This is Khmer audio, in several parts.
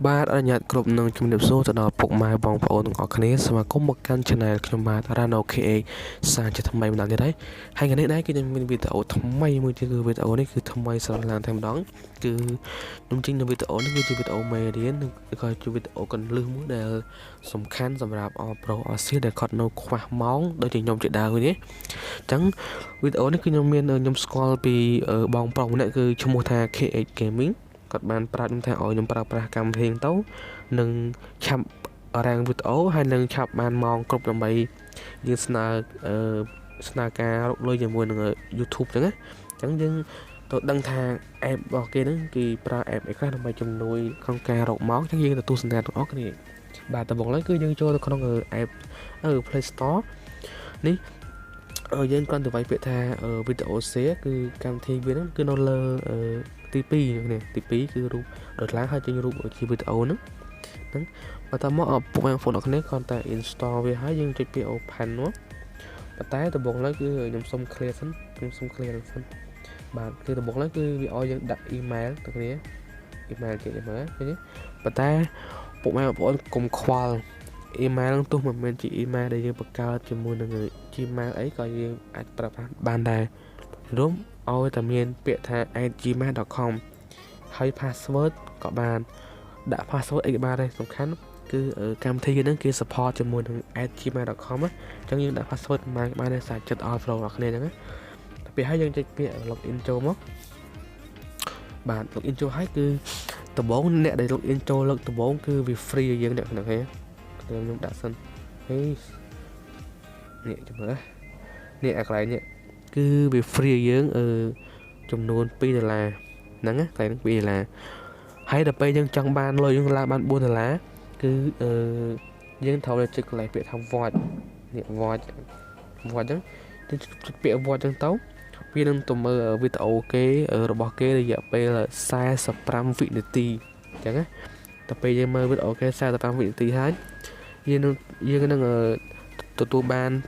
បាទអញ្ញាតគ្រប់នឹងជំរាបសួរទៅដល់ពុកម៉ែបងប្អូនទាំងអស់គ្នាស្វាគមន៍មកកាន់ Channel ខ្ញុំបាទ RaNo KH សារជាថ្មីម្ដងទៀតហើយថ្ងៃនេះដែរគឺខ្ញុំមានវីដេអូថ្មីមួយទៀតគឺវីដេអូនេះគឺថ្មីស្រឡងតែម្ដងគឺខ្ញុំចេញនៅវីដេអូនេះគឺជាវីដេអូមេរៀនឬក៏ជាវីដេអូកន្លឹះមួយដែលសំខាន់សម្រាប់អប្រុសអសៀដែលគាត់នៅខ្វះម៉ោងដូចជាខ្ញុំជាដើមនេះអញ្ចឹងវីដេអូនេះគឺខ្ញុំស្គាល់ពីបងប្រុសម្នាក់គឺឈ្មោះថា KH Gamingគាត់បានប្រាប់ខ្ញុំថាឲ្យខ្ញុំប្រើប្រាស់កម្មវិធីទៅនឹងឆាប់រាងវីដេអូហើយនឹងឆាប់បានម៉ោងគ្រប់ដើម្បីយើងស្នើការរកលុយជាមួយនឹង YouTube ចឹងណាអញ្ចឹងយើងទៅដឹងថា app របស់គេហ្នឹងគេប្រើ app អីខ្លះដើម្បីជំនួយក្នុងការរកម៉ោងអញ្ចឹងយើងទៅទស្សនាទាំងអស់គ្នាបាទដំបូងឡើយគឺយើងចូលទៅក្នុង app Play Store នេះយើងគ្រាន់តែវាយពាក្យថាវីដេអូ share គឺកម្មវិធីវាហ្នឹងគឺនៅលើទី2នេះទី2គឺរូបដុល្លារហើយចេញរូបជាវីដេអូហ្នឹងបន្តមកពុកម៉ែបងប្អូនអរគ្នាគ្រាន់តែ install វាហើយយើងចុចពាក្យ open មកប៉ុន្តែដំបូងឡើយគឺខ្ញុំសុំ clear សិនសិនបាទគឺដំបូងឡើយគឺវាឲ្យយើងដាក់ email ទៅគ្នា email គេឃើញប៉ុន្តែពុកម៉ែបងប្អូនកុំខ្វល់ email ហ្នឹងទោះមិនមែនជា email ដែលយើងបង្កើតជាមួយនឹង Gmail អីក៏យើងអាចប្រើប្រាស់បានដែររួមឲ្យតែមានពាក្យថា @gmail.com ហើយ password ក៏បានដាក់ password អីក៏បានដែរសំខាន់គឺកម្មវិធីហ្នឹងគេ support ជាមួយនឹង @gmail.com អញ្ចឹងយើងដាក់ password បានដែរសាច់ចិត្តឲ្យប្រូរបស់គ្នាអញ្ចឹងណាតែពេលហើយយើងចុចពាក្យ login ចូលមកបាទ login ចូលហើយគឺដំបូងអ្នកដែល login ចូលលើកដំបូងគឺវា free ឲ្យយើងអ្នកហ្នឹងហ្នឹងខ្ញុំដាក់សិនហើយនេះចាំមើលនេះអាកន្លែងនេះគឺវា free ឲ្យយើងចំនួន$2ហ្នឹងណាតែនឹង$2ហើយដល់ពេលយើងចង់បានលុយយើងឡើងបាន$4គឺយើងត្រូវតែចុចកន្លែងពាក្យថា watch នេះ watch ហ្នឹងទៅចុចពាក្យ watch ហ្នឹងទៅវានឹងទៅមើលវីដេអូគេរបស់គេរយៈពេល45វិនាទីអញ្ចឹងណាដល់ពេលយើងមើលវីដេអូគេ45វិនាទីហើយយើងនឹងទទួលបាន$0.1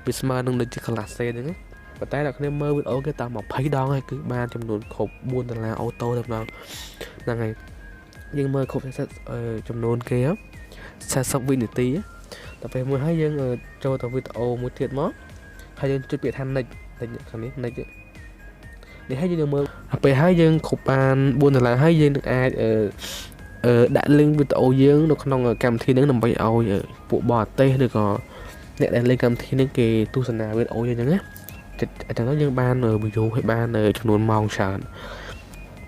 វាស្មើនឹងដូចជា class C ហ្នឹងណាប៉ុន្តែអ្នកគ្នាមើលវីដេអូគេតាម20ដងហើយគឺបានចំនួនគ្រប់$4អូតូតែម្ដងហ្នឹងហើយយើងមើលគ្រប់ចំនួនគេ40វិនាទីដល់ពេលមួយហើយយើងចូលទៅវីដេអូមួយទៀតមកហើយយើងចុចពាក្យថា next ខាងនេះ next នេះហើយយើងមើលដល់ពេលហើយយើងគ្រប់បាន$4ហើយយើងនឹងអាចដាក់ link វីដេអូយើងនៅក្នុងកម្មវិធីហ្នឹងដើម្បីឲ្យពួកបរទេសឬក៏អ្នកដែលលេងកម្មវិធីហ្នឹងគេទស្សនាវីដេអូយើងអញ្ចឹងណាអញ្ចឹងយើងបាន view ហើយបានចំនួនម៉ោងច្រើន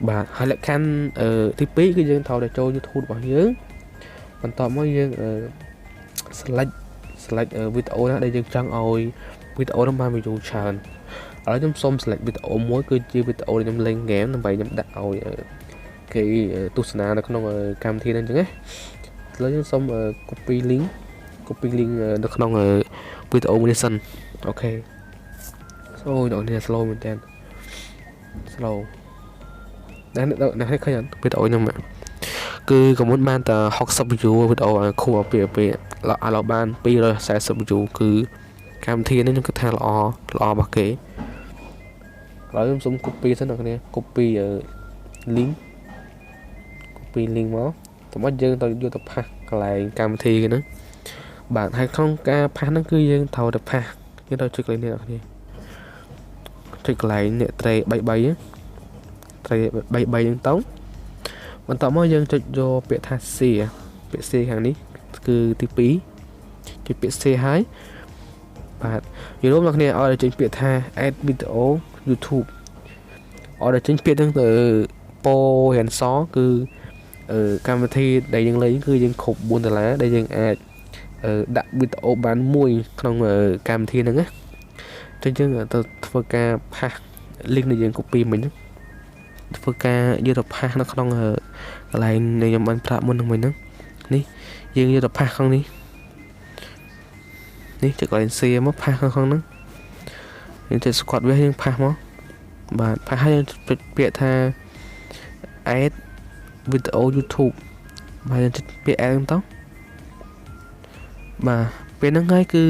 បាទហើយលក្ខខណ្ឌទី2គឺយើងត្រូវតែចូល YouTube របស់យើងបន្ទាប់មកយើងselect វីដេអូណាដែលយើងចង់ឲ្យវីដេអូនោះបាន view ច្រើនឥឡូវខ្ញុំសូម select វីដេអូមួយគឺជាវីដេអូដែលខ្ញុំលេង game ដើម្បីខ្ញុំដាក់ឲ្យគេទស្សនានៅក្នុងកម្មវិធីហ្នឹងអញ្ចឹងណាឥឡូវខ្ញុំសូម copy link នៅក្នុងវីដេអូមួយនេះសិនអូខេអូយដល់នេះ slow មែនតើ slow តែអ្នកឃើញវីដេអូខ្ញុំគឺក៏មុនបានតែ60 view វីដេអូខួបពីឥឡូវបាន240 view គឺកម្មវិធីនេះខ្ញុំគិតថាល្អរបស់គេឥឡូវខ្ញុំសុំ copy សិនអ្នកគ្នា copy link មកសម្រាប់យើងទៅយកទៅផាសកន្លែងកម្មវិធីគេហ្នឹងបាទហើយក្នុងការផាសហ្នឹងគឺយើងត្រូវតែផាសយើងត្រូវចុចកន្លែងនេះអ្នកគ្នាចុចកន្លែងនេះត្រេ33ហ្នឹងទៅបន្តមកយើងចុចយកពាក្យថា share ពាក្យ share ខាងនេះគឺទី2ចុចពាក្យ share ហើយបាទយល់មកអ្នកឲ្យចេញពាក្យថា add video YouTube ឲ្យចេញពាក្យហ្នឹងទៅពោរៀនសគឺកម្មវិធីដែលយើងលេងគឺយើងគ្រប់$4ដែលយើងអាចដាក់វីដេអូបានមួយក្នុងកម្មវិធីហ្នឹងណាអញ្ចឹងទៅធ្វើការផាស link ដែលយើង copy មិញហ្នឹងធ្វើការយកទៅផាសនៅក្នុងកន្លែងដែលខ្ញុំបានប្រាប់មុនហ្នឹងនេះយើងយកទៅផាសក្នុងនេះចុចកន្លែង share មកផាសក្នុងហ្នឹងយើងចុច squat វាយើងផាសមកបាទផាសហើយយើងចុចពាក្យថា add video YouTube បាទយើងចុចពាក្យ add ហ្នឹងទៅបាទពេលហ្នឹងហើយគឺ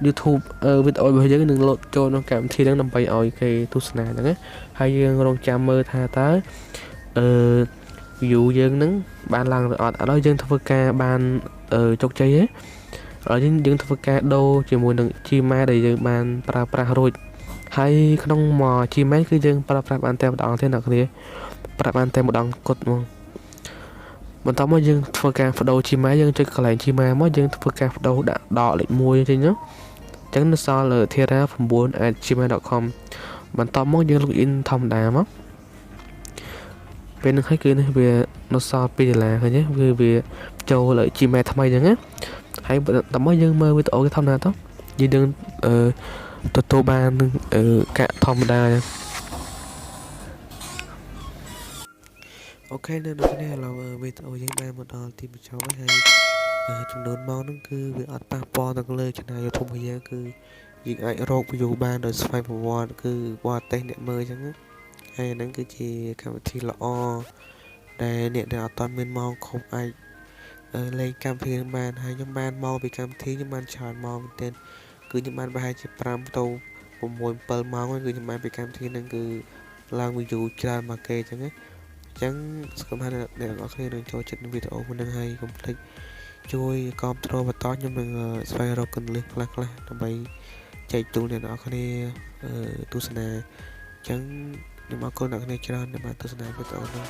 YouTube វីដេអូរបស់យើងនឹងលោតចូលក្នុងកម្មវិធីហ្នឹងដើម្បីឲ្យគេទស្សនាហ្នឹងណាហើយយើងរងចាំមើលថាតើview យើងហ្នឹងបានឡើងឬអត់ឥឡូវយើងធ្វើការបានជោគជ័យហើយយើងធ្វើការដូរជាមួយនឹង Gmail ដែលយើងបានប្រើប្រាស់រួចហើយក្នុងមក Gmail គឺយើងប្រើប្រាស់បានតែម្ដងទេអ្នកគ្នាប្រើបានតែម្ដងគត់ហ្មងបន្តមកយើងធ្វើការបដូរ Gmail យើងចុចកន្លែង Gmail មកយើងធ្វើការបដូរដាក់ដកលេខ1ចេញណាអញ្ចឹងនៅសល់ thera9@gmail.com បន្តមកយើង login ធម្មតាមកពេលនេះហើយគឺនេះវានៅសល់$2ឃើញទេវាចូលលើ Gmail ថ្មីអញ្ចឹងណាហើយបន្តមកយើងមើលវីដេអូគេធម្មតាទៅយើងទទួលបានកាក់ធម្មតាអូខេនៅនេះឥឡូវវីដេអូយើងបានមកដល់ទីបញ្ចប់ហើយចំនួនម៉ោងហ្នឹងគឺវាអត់ប៉ះពាល់ទៅលើ channel YouTube របស់យើងគឺយើងអាចរក view បានដោយស្វ័យប្រវត្តិគឺបរទេសអ្នកមើលអញ្ចឹងហើយអាហ្នឹងគឺជាកម្មវិធីល្អដែលអ្នកដែលអត់ទាន់មានម៉ោងគ្រប់អាចលេងកម្មវិធីបានហើយខ្ញុំបានមកពីកម្មវិធីខ្ញុំបានច្រើនម៉ោងមែនទែនគឺខ្ញុំបានប្រហែលជា5ទៅ6 7ម៉ោងគឺខ្ញុំបានពីកម្មវិធីហ្នឹងគឺឡើង view ច្រើនមកគេអញ្ចឹងណាអញ្ចឹងសង្ឃឹមថាអ្នកទាំងអស់គ្នានឹងចូលចិត្តវីដេអូមួយនេះហើយកុំភ្លេចជួយគាំទ្របន្តខ្ញុំនឹងស្វែងរកគន្លឹះខ្លះដើម្បីចែកទូលអ្នកទាំងអស់គ្នាទស្សនាអញ្ចឹងខ្ញុំអរគុណអ្នកគ្នាច្រើនដែលបានទស្សនាវីដេអូនេះ